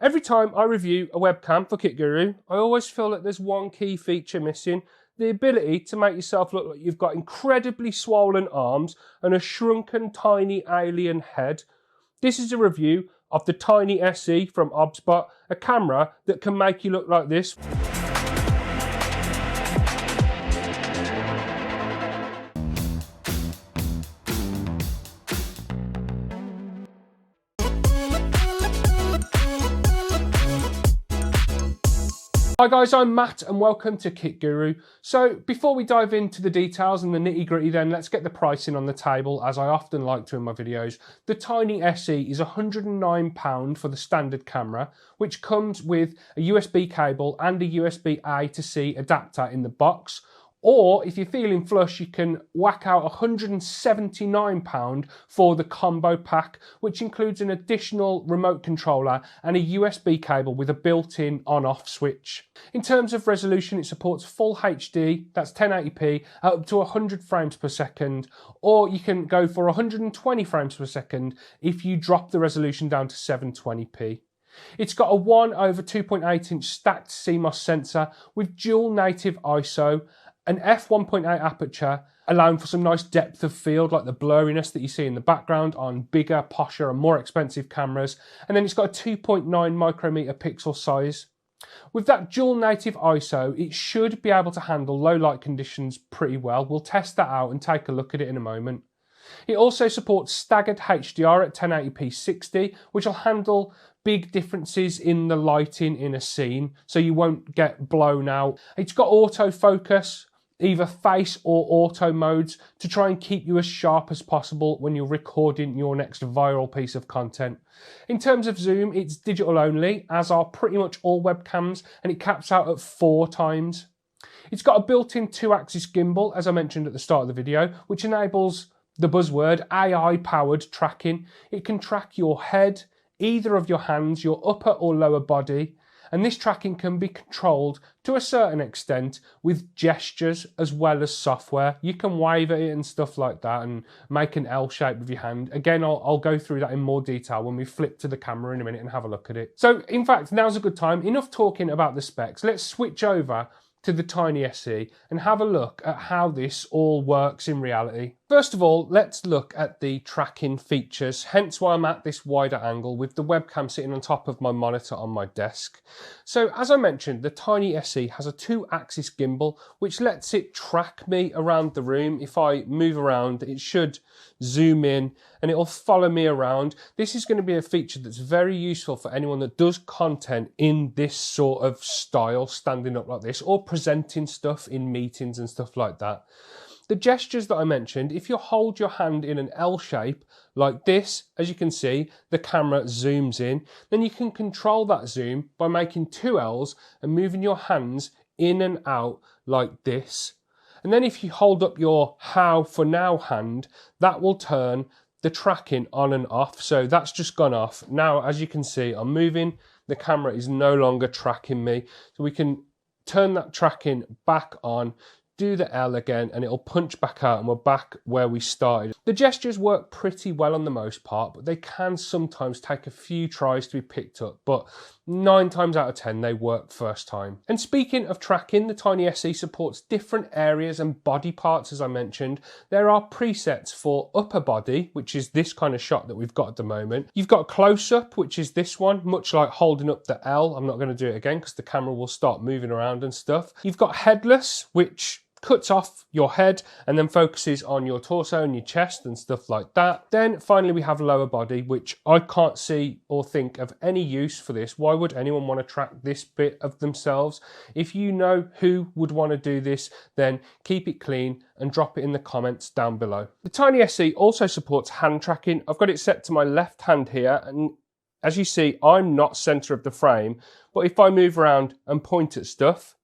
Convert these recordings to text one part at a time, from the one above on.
Every time I review a webcam for Kit Guru, I always feel that there's one key feature missing: the ability to make yourself look like you've got incredibly swollen arms and a shrunken tiny alien head. This is a review of the Tiny SE from OBSBOT, a camera that can make you look like this. Hi guys, I'm Matt and welcome to Kit Guru. So before we dive into the details and the nitty gritty then, let's get the pricing on the table as I often like to in my videos. The Tiny SE is £109 for the standard camera, which comes with a USB cable and a USB A to C adapter in the box. Or if you're feeling flush, you can whack out £179 for the combo pack, which includes an additional remote controller and a USB cable with a built-in on-off switch. In terms of resolution, it supports full HD, that's 1080p, up to 100 frames per second, or you can go for 120 frames per second if you drop the resolution down to 720p. It's got a 1/2.8 inch stacked CMOS sensor with dual native ISO, an f1.8 aperture, allowing for some nice depth of field like the blurriness that you see in the background on bigger, posher and more expensive cameras. And then it's got a 2.9 micrometer pixel size. With that dual native ISO, it should be able to handle low light conditions pretty well. We'll test that out and take a look at it in a moment. It also supports staggered HDR at 1080p 60, which will handle big differences in the lighting in a scene, so you won't get blown out. It's got autofocus, either face or auto modes, to try and keep you as sharp as possible when you're recording your next viral piece of content. In terms of zoom, it's digital only, as are pretty much all webcams, and it caps out at 4 times. It's got a built-in 2-axis gimbal, as I mentioned at the start of the video, which enables the buzzword AI-powered tracking. It can track your head, either of your hands, your upper or lower body, and this tracking can be controlled to a certain extent with gestures as well as software. You can wave at it and stuff like that and make an L shape with your hand. Again, I'll go through that in more detail when we flip to the camera in a minute and have a look at it. So in fact, now's a good time. Enough talking about the specs. Let's switch over to the Tiny SE and have a look at how this all works in reality. First of all, let's look at the tracking features, hence why I'm at this wider angle with the webcam sitting on top of my monitor on my desk. So as I mentioned, the Tiny SE has a 2-axis gimbal, which lets it track me around the room. If I move around, it should zoom in and it'll follow me around. This is going to be a feature that's very useful for anyone that does content in this sort of style, standing up like this, or presenting stuff in meetings and stuff like that. The gestures that I mentioned, if you hold your hand in an L shape like this, as you can see, the camera zooms in, then you can control that zoom by making 2 L's and moving your hands in and out like this. And then if you hold up your how for now hand, that will turn the tracking on and off. So that's just gone off. Now, as you can see, I'm moving, the camera is no longer tracking me. So we can turn that tracking back on, do the L again, and it'll punch back out and we're back where we started. The gestures work pretty well on the most part, but they can sometimes take a few tries to be picked up, but 9 times out of 10 they work first time. And speaking of tracking, the Tiny SE supports different areas and body parts, as I mentioned. There are presets for upper body, which is this kind of shot that we've got at the moment. You've got close-up, which is this one, much like holding up the L. I'm not going to do it again because the camera will start moving around and stuff. You've got headless, which cuts off your head and then focuses on your torso and your chest and stuff like that. Then finally we have lower body, which I can't see or think of any use for this. Why would anyone want to track this bit of themselves? If you know who would want to do this, then keep it clean and drop it in the comments down below. The Tiny SE also supports hand tracking. I've got it set to my left hand here, and as you see, I'm not center of the frame, but if I move around and point at stuff,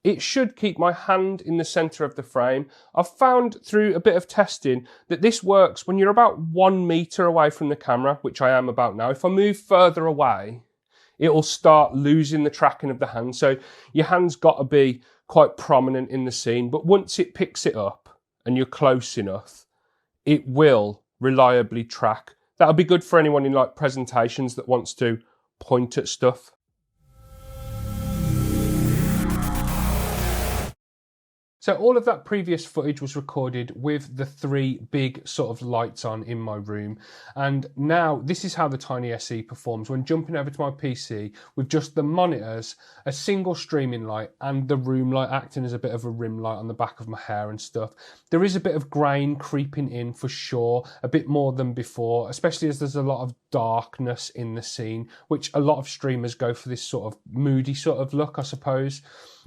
it should keep my hand in the center of the frame. I've found through a bit of testing that this works when you're about 1 meter away from the camera, which I am about now. If I move further away, it will start losing the tracking of the hand. So your hand's got to be quite prominent in the scene, but once it picks it up and you're close enough, it will reliably track. That'll be good for anyone in like presentations that wants to point at stuff. So all of that previous footage was recorded with the 3 big sort of lights on in my room. And now this is how the Tiny SE performs when jumping over to my PC with just the monitors, a single streaming light and the room light acting as a bit of a rim light on the back of my hair and stuff. There is a bit of grain creeping in for sure, a bit more than before, especially as there's a lot of darkness in the scene, which a lot of streamers go for this sort of moody sort of look, I suppose.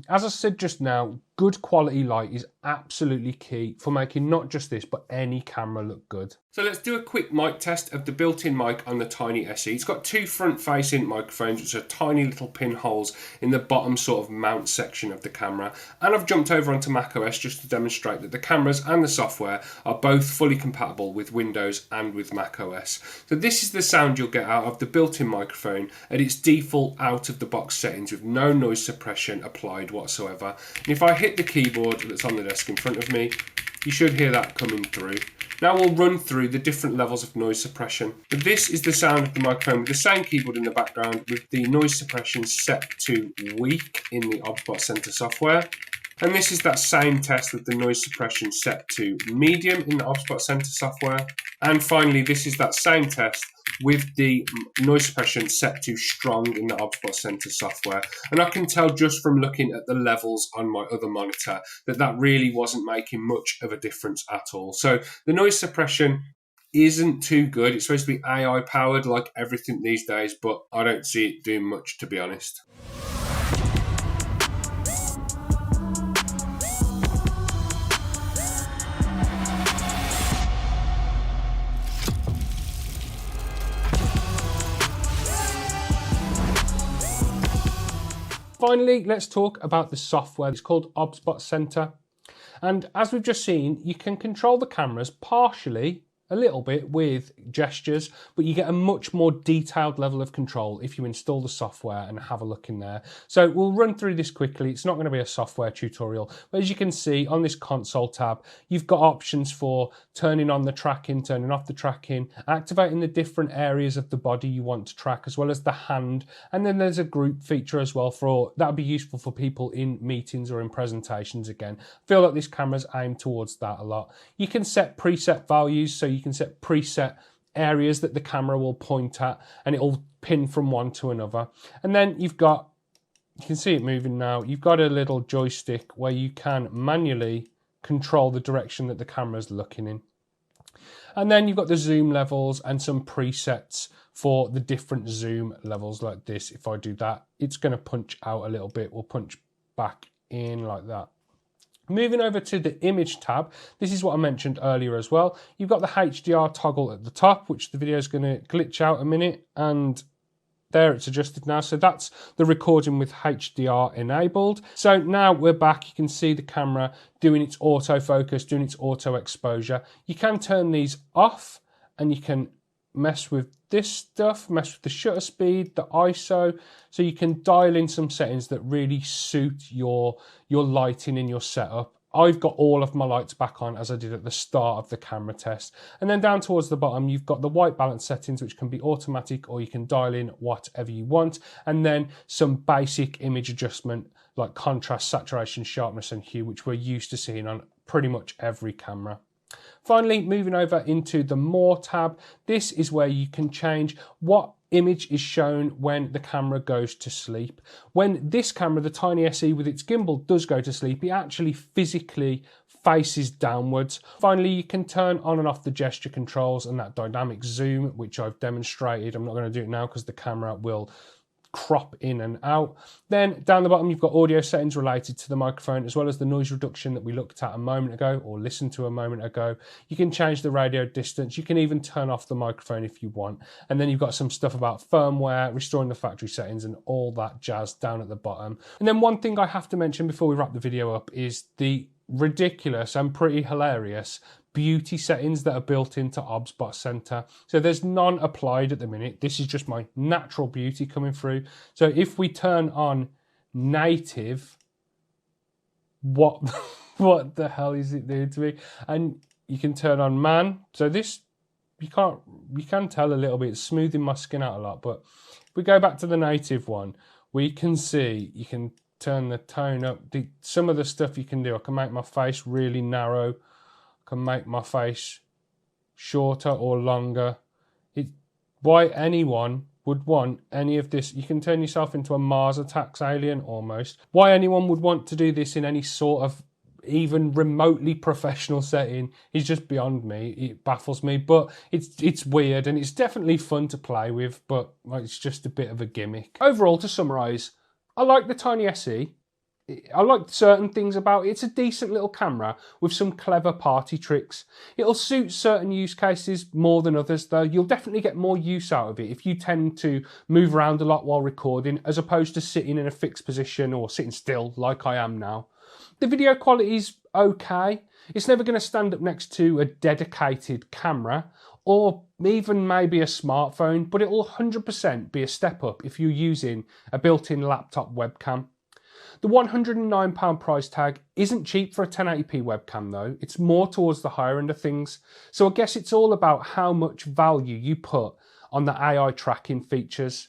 As I said just now, good quality light is absolutely key for making not just this, but any camera look good. So let's do a quick mic test of the built-in mic on the Tiny SE. It's got 2 front-facing microphones, which are tiny little pinholes in the bottom sort of mount section of the camera. And I've jumped over onto macOS just to demonstrate that the cameras and the software are both fully compatible with Windows and with macOS. So this is the sound you'll get out of the built-in microphone at its default out-of-the-box settings with no noise suppression applied whatsoever. And if I hit the keyboard that's on the desk in front of me, you should hear that coming through. Now we'll run through the different levels of noise suppression. But this is the sound of the microphone with the same keyboard in the background with the noise suppression set to weak in the OBSBOT Center software. And this is that same test with the noise suppression set to medium in the OBSBOT Center software. And finally, this is that same test with the noise suppression set to strong in the OBSBOT Center software. And I can tell just from looking at the levels on my other monitor that that really wasn't making much of a difference at all. So the noise suppression isn't too good. It's supposed to be AI powered like everything these days, but I don't see it doing much, to be honest. Finally, let's talk about the software. It's called OBSBOT Center. And as we've just seen, you can control the cameras partially, a little bit, with gestures, but you get a much more detailed level of control if you install the software and have a look in there. So we'll run through this quickly. It's not going to be a software tutorial, but as you can see on this console tab, you've got options for turning on the tracking, turning off the tracking, activating the different areas of the body you want to track, as well as the hand. And then there's a group feature as well that'll be useful for people in meetings or in presentations again. I feel like this camera's aimed towards that a lot. You can set preset values, so you can set preset areas that the camera will point at and it'll pin from one to another. And then you can see it moving now. You've got a little joystick where you can manually control the direction that the camera is looking in. And then you've got the zoom levels and some presets for the different zoom levels like this. If I do that, it's going to punch out a little bit. We'll punch back in like that. Moving over to the image tab, this is what I mentioned earlier as well. You've got the HDR toggle at the top, which the video is going to glitch out a minute, and there it's adjusted now. So that's the recording with HDR enabled. So now we're back. You can see the camera doing its autofocus, doing its auto exposure. You can turn these off and you can mess with this stuff, mess with the shutter speed, the ISO, so you can dial in some settings that really suit your lighting in your setup. I've got all of my lights back on as I did at the start of the camera test. And then down towards the bottom, you've got the white balance settings, which can be automatic or you can dial in whatever you want. And then some basic image adjustment like contrast, saturation, sharpness and hue, which we're used to seeing on pretty much every camera. Finally, moving over into the More tab, this is where you can change what image is shown when the camera goes to sleep. When this camera, the Tiny SE with its gimbal, does go to sleep, it actually physically faces downwards. Finally, you can turn on and off the gesture controls and that dynamic zoom, which I've demonstrated. I'm not going to do it now because the camera will crop in and out. Then down the bottom, you've got audio settings related to the microphone, as well as the noise reduction that we looked at a moment ago or listened to a moment ago. You can change the radio distance. You can even turn off the microphone if you want. And then you've got some stuff about firmware, restoring the factory settings and all that jazz down at the bottom. And then one thing I have to mention before we wrap the video up is the ridiculous and pretty hilarious beauty settings that are built into OBSBOT Center. So there's none applied at the minute. This is just my natural beauty coming through. So if we turn on native, what the hell is it doing to me? And you can turn on man. So this, you can tell a little bit, it's smoothing my skin out a lot, but If we go back to the native one, we can see you can turn the tone up. Some of the stuff you can do, I can make my face really narrow. I can make my face shorter or longer. Why anyone would want any of this, you can turn yourself into a Mars Attacks alien almost. Why anyone would want to do this in any sort of even remotely professional setting is just beyond me. It baffles me, but it's weird and it's definitely fun to play with, but it's just a bit of a gimmick. Overall, to summarise, I like the Tiny SE. I like certain things about it. It's a decent little camera with some clever party tricks. It'll suit certain use cases more than others though. You'll definitely get more use out of it if you tend to move around a lot while recording as opposed to sitting in a fixed position or sitting still like I am now. The video quality is okay. It's never going to stand up next to a dedicated camera or even maybe a smartphone, but it'll 100% be a step up if you're using a built-in laptop webcam. The £109 price tag isn't cheap for a 1080p webcam though. It's more towards the higher end of things. So I guess it's all about how much value you put on the AI tracking features.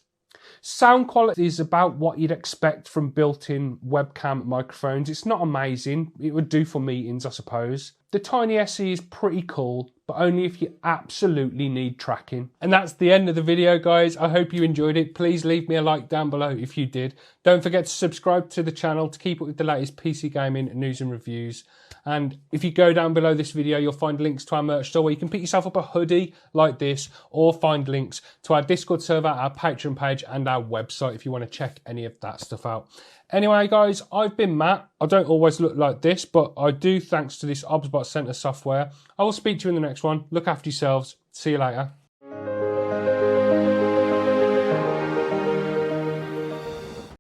Sound quality is about what you'd expect from built-in webcam microphones. It's not amazing. It would do for meetings, I suppose. The Tiny SE is pretty cool, but only if you absolutely need tracking. And that's the end of the video, guys. I hope you enjoyed it. Please leave me a like down below if you did. Don't forget to subscribe to the channel to keep up with the latest PC gaming news and reviews. And if you go down below this video, you'll find links to our merch store where you can pick yourself up a hoodie like this or find links to our Discord server, our Patreon page and our website if you want to check any of that stuff out. Anyway, guys, I've been Matt. I don't always look like this, but I do thanks to this OBSBOT Center software. I will speak to you in the next one. Look after yourselves. See you later.